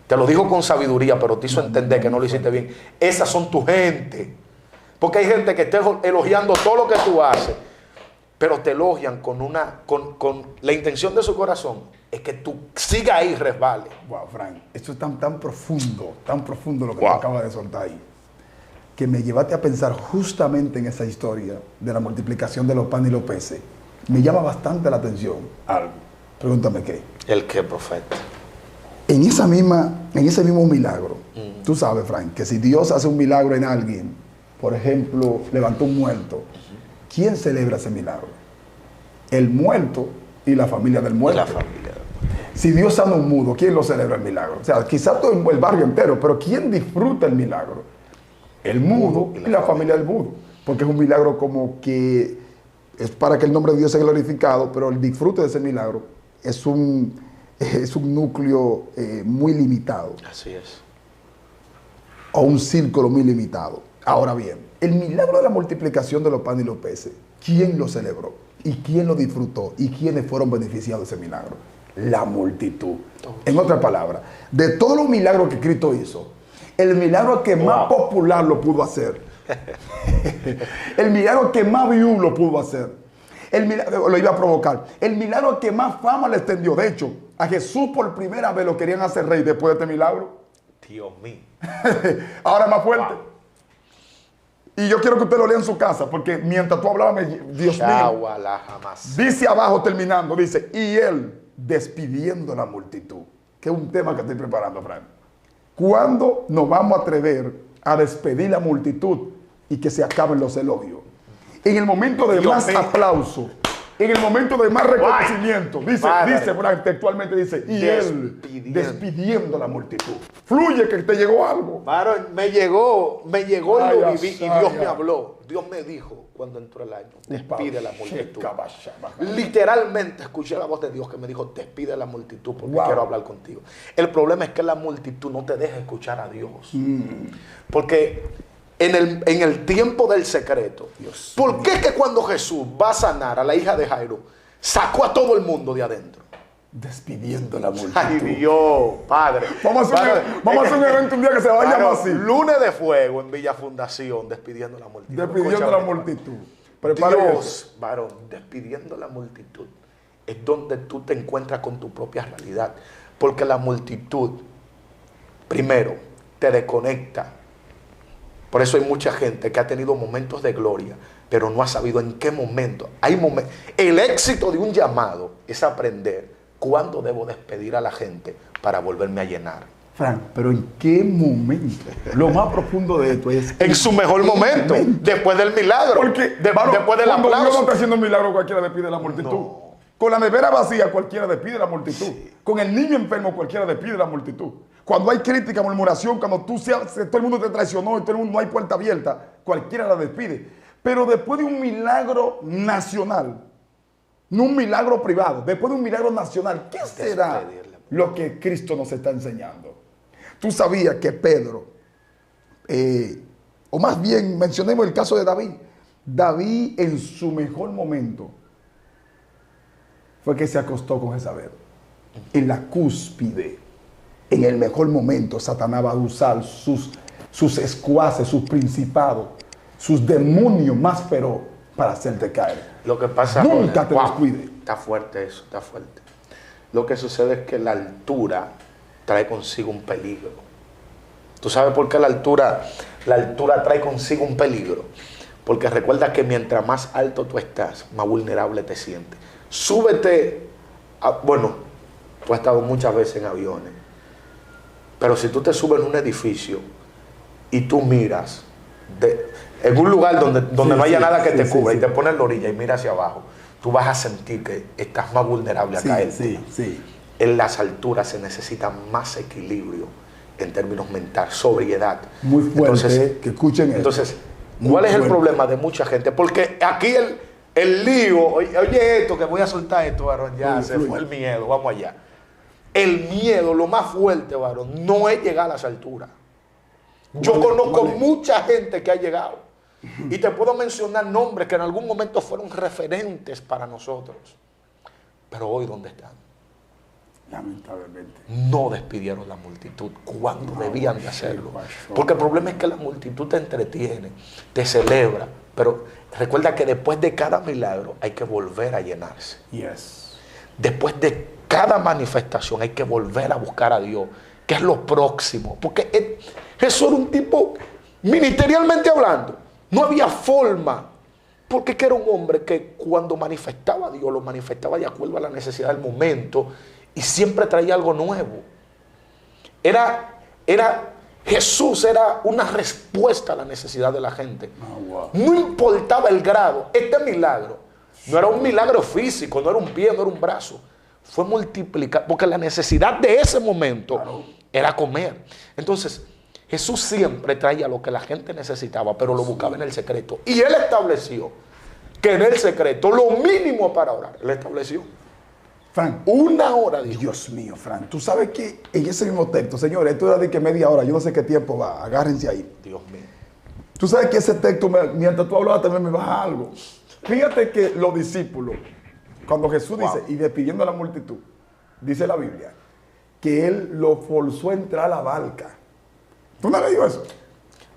Te lo dijo con sabiduría, pero te hizo entender que no lo hiciste bien. Esas son tu gente. Porque hay gente que está elogiando todo lo que tú haces, pero te elogian con la intención de su corazón es que tú sigas ahí y resbales. Wow, Frank, esto es tan profundo lo que tú acabas de soltar ahí, que me llevaste a pensar justamente en esa historia de la multiplicación de los panes y los peces. Me llama bastante la atención algo. Pregúntame qué. ¿El qué, profeta? En ese mismo milagro, tú sabes, Frank, que si Dios hace un milagro en alguien, por ejemplo, levantó un muerto, ¿quién celebra ese milagro? El muerto y la familia del muerto. La familia. Si Dios sana un mudo, ¿quién lo celebra el milagro? O sea, quizás todo el barrio entero, pero ¿quién disfruta el milagro? El mudo y la familia del mudo. Porque es un milagro como que es para que el nombre de Dios sea glorificado, pero el disfrute de ese milagro es un núcleo muy limitado. Así es. O un círculo muy limitado. Ahora bien, el milagro de la multiplicación de los panes y los peces, ¿quién lo celebró? ¿Y quién lo disfrutó? ¿Y quiénes fueron beneficiados de ese milagro? La multitud. En otras palabras, de todos los milagros que Cristo hizo, el milagro que más popular lo pudo hacer, el milagro que más view lo pudo hacer, el milagro, lo iba a provocar, el milagro que más fama le extendió. De hecho, a Jesús por primera vez lo querían hacer rey después de este milagro. Dios mío. Ahora es más fuerte. Y yo quiero que usted lo lea en su casa, porque mientras tú hablabas, Dios mío, dice abajo terminando, dice, y él despidiendo la multitud, que es un tema que estoy preparando, Frank. ¿Cuándo nos vamos a atrever a despedir la multitud y que se acaben los elogios? En el momento de más aplauso, en el momento de más reconocimiento, dice Frank, textualmente dice, y él despidiendo la multitud. Fluye que te llegó algo. Varón, me llegó y lo viví y Dios me habló. Dios me dijo cuando entró el año, despide la multitud. Literalmente escuché la voz de Dios que me dijo, despide la multitud porque quiero hablar contigo. El problema es que la multitud no te deja escuchar a Dios. Porque en el tiempo del secreto, ¿por qué es que cuando Jesús va a sanar a la hija de Jairo, sacó a todo el mundo de adentro? Despidiendo la multitud. Ay, Dios, Padre. Vamos a hacer un evento un día que se va a llamar así. Lunes de fuego en Villa Fundación, despidiendo la multitud. Despidiendo la multitud. Dios, varón, despidiendo la multitud es donde tú te encuentras con tu propia realidad. Porque la multitud, primero, te desconecta. Por eso hay mucha gente que ha tenido momentos de gloria, pero no ha sabido en qué momento. El éxito de un llamado es aprender cuándo debo despedir a la gente para volverme a llenar. Frank, pero ¿en qué momento? Lo más profundo de esto es... En su mejor momento, después del milagro. Porque, después del aplauso. Cuando Dios no está haciendo un milagro, cualquiera despide a la multitud. No. Con la nevera vacía, cualquiera despide a la multitud. Sí. Con el niño enfermo, cualquiera despide a la multitud. Cuando hay crítica, murmuración, cuando todo el mundo te traicionó y todo el mundo no hay puerta abierta, cualquiera la despide. Pero después de un milagro nacional, no un milagro privado, después de un milagro nacional, ¿qué será lo que Cristo nos está enseñando? Tú sabías que Pedro, o más bien mencionemos el caso de David. David en su mejor momento fue que se acostó con Jezabel, en la cúspide en el mejor momento Satanás va a usar sus escuaces, sus principados, sus demonios más feroz para hacerte caer. Lo que pasa, nunca te wow, descuide. Está fuerte eso, está fuerte. Lo que sucede es que la altura trae consigo un peligro. ¿Tú sabes por qué la altura trae consigo un peligro? Porque recuerda que mientras más alto tú estás, más vulnerable te sientes. Súbete, bueno, tú has estado muchas veces en aviones, pero si tú te subes en un edificio y tú miras en un lugar donde no haya nada que te cubra y te pones en la orilla y miras hacia abajo, tú vas a sentir que estás más vulnerable a caer. En las alturas se necesita más equilibrio en términos mentales, sobriedad. Muy fuerte, entonces, que escuchen eso. Entonces, ¿cuál es el problema de mucha gente? Porque aquí el lío, oye esto, que voy a soltar esto, varón, ya se fue el miedo, vamos allá. El miedo, lo más fuerte, varón, no es llegar a las alturas. Yo conozco mucha gente que ha llegado y te puedo mencionar nombres que en algún momento fueron referentes para nosotros, pero hoy ¿dónde están? Lamentablemente. No despidieron la multitud cuando debían de hacerlo. Porque el problema es que la multitud te entretiene, te celebra, pero recuerda que después de cada milagro hay que volver a llenarse. Después de cada manifestación hay que volver a buscar a Dios, que es lo próximo. Porque Jesús era un tipo, ministerialmente hablando, no había forma. Porque era un hombre que cuando manifestaba a Dios, lo manifestaba de acuerdo a la necesidad del momento y siempre traía algo nuevo. Jesús era una respuesta a la necesidad de la gente. No importaba el grado. Este milagro no era un milagro físico, no era un pie, no era un brazo. Fue multiplicar, porque la necesidad de ese momento era comer. Entonces, Jesús siempre traía lo que la gente necesitaba, pero lo buscaba en el secreto. Y Él estableció que en el secreto, lo mínimo para orar, Él estableció Frank, 1 hora. Dios mío, Frank, tú sabes que en ese mismo texto, señores, esto era de que media hora, yo no sé qué tiempo va, agárrense ahí. Dios mío. Tú sabes que ese texto, mientras tú hablabas, también me baja algo. Fíjate que los discípulos, cuando Jesús dice, y despidiendo a la multitud, dice la Biblia, que Él lo forzó a entrar a la barca. ¿Tú no le digo eso?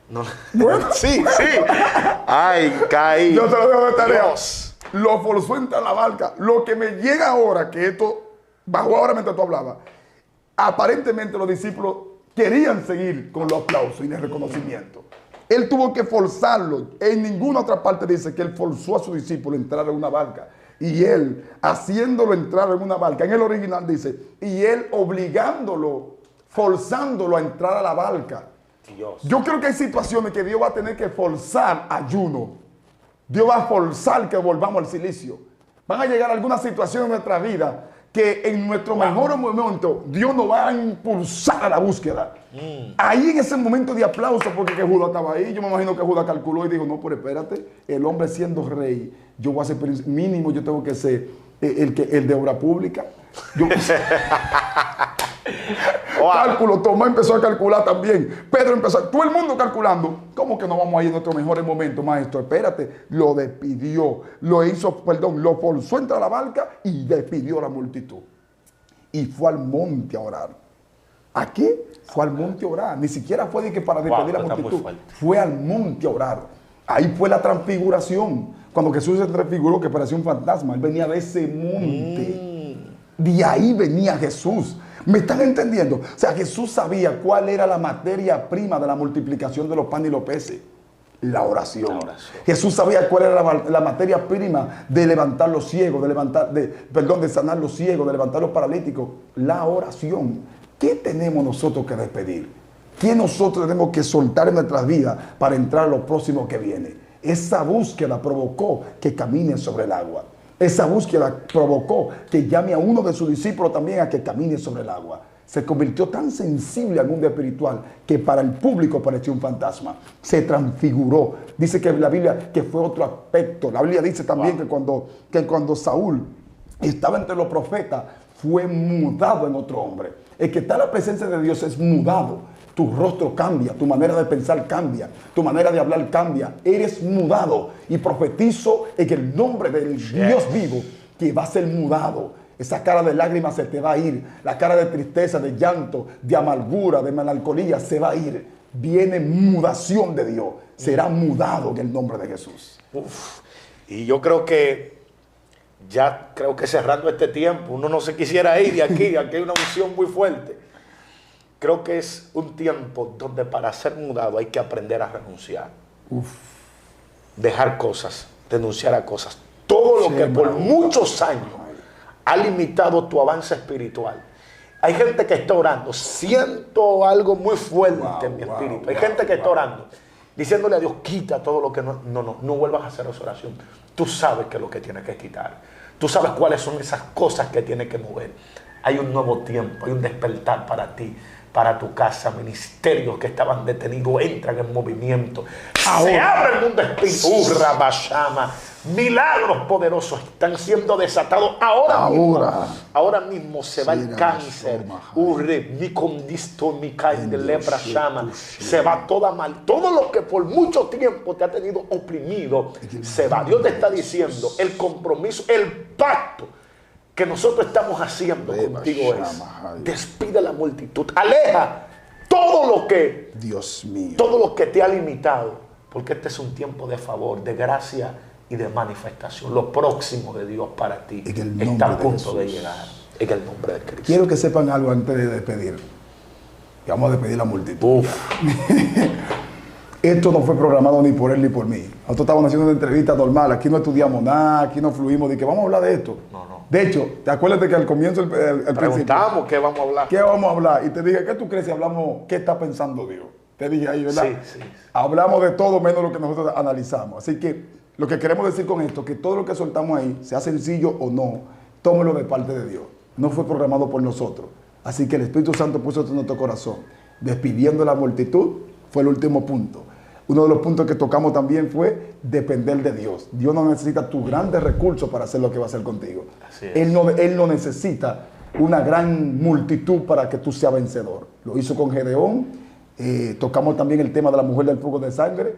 No. Bueno. Sí. Ay, caí. Yo te lo dejo de tarea. Dios. Lo forzó a entrar a la barca. Lo que me llega ahora, que esto bajó ahora mientras tú hablabas, aparentemente los discípulos querían seguir con los aplausos y el reconocimiento. Él tuvo que forzarlo. En ninguna otra parte dice que Él forzó a su discípulo a entrar en una barca. Y Él, haciéndolo entrar en una barca, en el original dice, y Él obligándolo, forzándolo a entrar a la barca. Dios. Yo creo que hay situaciones que Dios va a tener que forzar ayuno. Dios va a forzar que volvamos al silicio. Van a llegar algunas situaciones en nuestra vida que en nuestro mejor momento Dios nos va a impulsar a la búsqueda. Ahí en ese momento de aplauso, porque que Judas estaba ahí, yo me imagino que Judas calculó y dijo, no, pero espérate, el hombre siendo rey, yo voy a ser mínimo, yo tengo que ser el de obra pública. Cálculo, Tomás empezó a calcular también. Pedro empezó, todo el mundo calculando. ¿Cómo que no vamos a ir en nuestros mejores momentos, maestro? Espérate, lo despidió, lo forzó a entrar a la barca y despidió a la multitud. Y fue al monte a orar. ¿A qué? Fue al monte a orar. Ni siquiera fue de que para despedir a la multitud. Fue al monte a orar. Ahí fue la transfiguración. Cuando Jesús se transfiguró, que parecía un fantasma, Él venía de ese monte. De ahí venía Jesús. ¿Me están entendiendo? O sea, Jesús sabía cuál era la materia prima de la multiplicación de los panes y los peces. La oración. Jesús sabía cuál era la materia prima de levantar los ciegos, de sanar los ciegos, de levantar los paralíticos. La oración. ¿Qué tenemos nosotros que despedir? ¿Qué nosotros tenemos que soltar en nuestras vidas para entrar a lo próximo que viene? Esa búsqueda provocó que camine sobre el agua. Esa búsqueda provocó que llame a uno de sus discípulos también a que camine sobre el agua. Se convirtió tan sensible al mundo espiritual que para el público pareció un fantasma. Se transfiguró. Dice que la Biblia que fue otro aspecto. La Biblia dice también que cuando Saúl estaba entre los profetas, fue mudado en otro hombre. El que está en la presencia de Dios es mudado. Tu rostro cambia, tu manera de pensar cambia, tu manera de hablar cambia. Eres mudado. Y profetizo en el nombre del Dios vivo que va a ser mudado. Esa cara de lágrimas se te va a ir. La cara de tristeza, de llanto, de amargura, de melancolía se va a ir. Viene mudación de Dios. Será mudado en el nombre de Jesús. Uf. Y yo creo que creo que cerrando este tiempo, uno no se quisiera ir de aquí hay una unción muy fuerte. Creo que es un tiempo donde para ser mudado hay que aprender a renunciar. Dejar cosas, denunciar a cosas. Todo lo que por muchos años ha limitado tu avance espiritual. Hay gente que está orando. Siento algo muy fuerte en mi espíritu. Hay gente que está orando, diciéndole a Dios, quita todo lo que no vuelvas a hacer esa oración. Tú sabes qué es lo que tienes que quitar. Tú sabes cuáles son esas cosas que tienes que mover. Hay un nuevo tiempo, hay un despertar para ti, para tu casa. Ministerios que estaban detenidos entran en movimiento. Se abre el mundo espiritual. Rabashama. Milagros poderosos están siendo desatados ahora mismo se va el cáncer. Se va toda mal. Todo lo que por mucho tiempo te ha tenido oprimido se va. Dios te está diciendo, el compromiso, el pacto que nosotros estamos haciendo contigo es: despide la multitud, aleja todo lo que, Dios mío, todo lo que te ha limitado, porque este es un tiempo de favor, de gracia y de manifestación. Lo próximo de Dios para ti está a punto de llegar, en el nombre de Cristo. Quiero que sepan algo antes de despedir. Y vamos a despedir la multitud. Esto no fue programado ni por él ni por mí. Nosotros estábamos haciendo una entrevista normal. Aquí no estudiamos nada, aquí no fluimos de que vamos a hablar de esto. No. De hecho, ¿te acuerdas que al comienzo el preguntamos qué vamos a hablar? ¿Qué vamos a hablar? Y te dije, ¿qué tú crees si hablamos qué está pensando Dios? Te dije ahí, ¿verdad? Sí. Hablamos de todo menos lo que nosotros analizamos. Así que lo que queremos decir con esto, que todo lo que soltamos ahí, sea sencillo o no, tómelo de parte de Dios. No fue programado por nosotros. Así que el Espíritu Santo puso esto en nuestro corazón. Despidiendo la multitud fue el último punto. Uno de los puntos que tocamos también fue depender de Dios. Dios no necesita tus grandes recursos para hacer lo que va a hacer contigo. Él no necesita una gran multitud para que tú seas vencedor. Lo hizo con Gedeón. Tocamos también el tema de la mujer del flujo de sangre,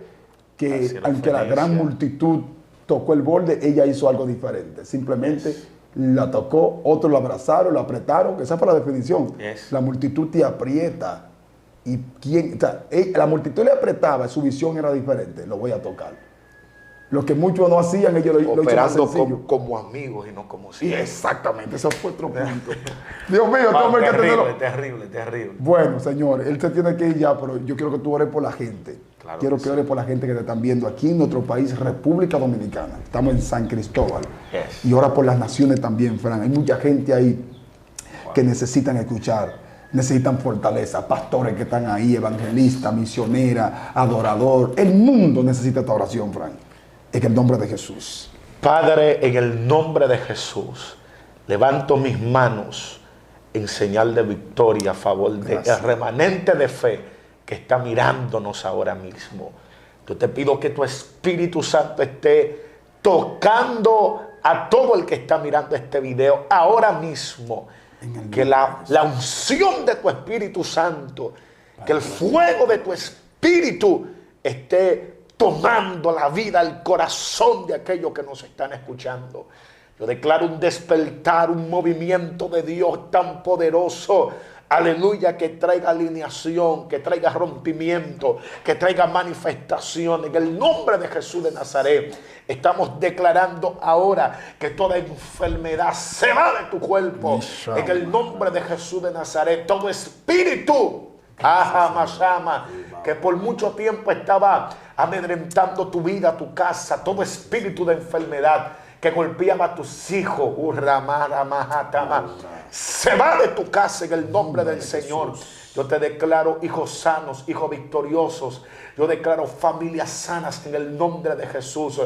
que aunque la gran multitud tocó el borde, ella hizo algo diferente. Simplemente la tocó, otros la abrazaron, la apretaron. Esa fue la definición. La multitud te aprieta. Y la multitud le apretaba, su visión era diferente. Lo voy a tocar. Lo que muchos no hacían, ellos lo operando como amigos y no como sí, exactamente, eso fue otro punto. Dios mío, ¿cómo hay que tenerlo? Terrible. Bueno, señor, él se tiene que ir ya, pero yo quiero que tú ores por la gente. Claro quiero que ores por la gente que te están viendo aquí en nuestro país, República Dominicana. Estamos en San Cristóbal. Y ora por las naciones también, Fran. Hay mucha gente ahí que necesitan escuchar. Necesitan fortaleza, pastores que están ahí, evangelistas, misioneras, adorador. El mundo necesita esta oración, Frank. En el nombre de Jesús. Padre, en el nombre de Jesús, levanto mis manos en señal de victoria a favor del remanente de fe que está mirándonos ahora mismo. Yo te pido que tu Espíritu Santo esté tocando a todo el que está mirando este video ahora mismo. Que la unción de tu Espíritu Santo, que el fuego de tu Espíritu esté tomando la vida, el corazón de aquellos que nos están escuchando. Yo declaro un despertar, un movimiento de Dios tan poderoso, aleluya, que traiga alineación, que traiga rompimiento, que traiga manifestación. En el nombre de Jesús de Nazaret, estamos declarando ahora que toda enfermedad se va de tu cuerpo. En el nombre de Jesús de Nazaret, todo espíritu que por mucho tiempo estaba amedrentando tu vida, tu casa, todo espíritu de enfermedad que golpeaba a tus hijos, se va de tu casa en el nombre del Señor. Yo te declaro hijos sanos, hijos victoriosos. Yo declaro familias sanas en el nombre de Jesús.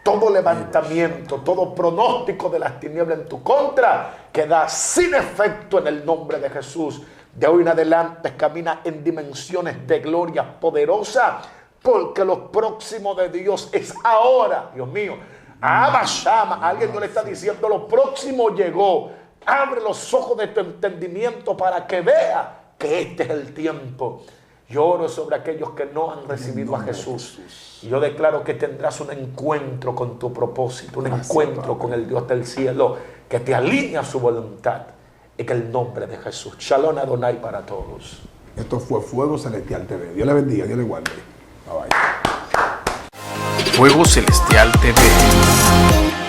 Todo levantamiento, todo pronóstico de las tinieblas en tu contra queda sin efecto en el nombre de Jesús. De hoy en adelante camina en dimensiones de gloria poderosa, porque lo próximo de Dios es ahora. Dios mío, alguien no le está diciendo, lo próximo llegó. Abre los ojos de tu entendimiento para que vea que este es el tiempo. Yo oro sobre aquellos que no han recibido a Jesús. Y yo declaro que tendrás un encuentro con tu propósito, un encuentro con el Dios del cielo, que te alinee a su voluntad, en el nombre de Jesús. Shalom Adonai para todos. Esto fue Fuego Celestial TV. Dios le bendiga, Dios le guarde. Bye bye. Fuego Celestial TV.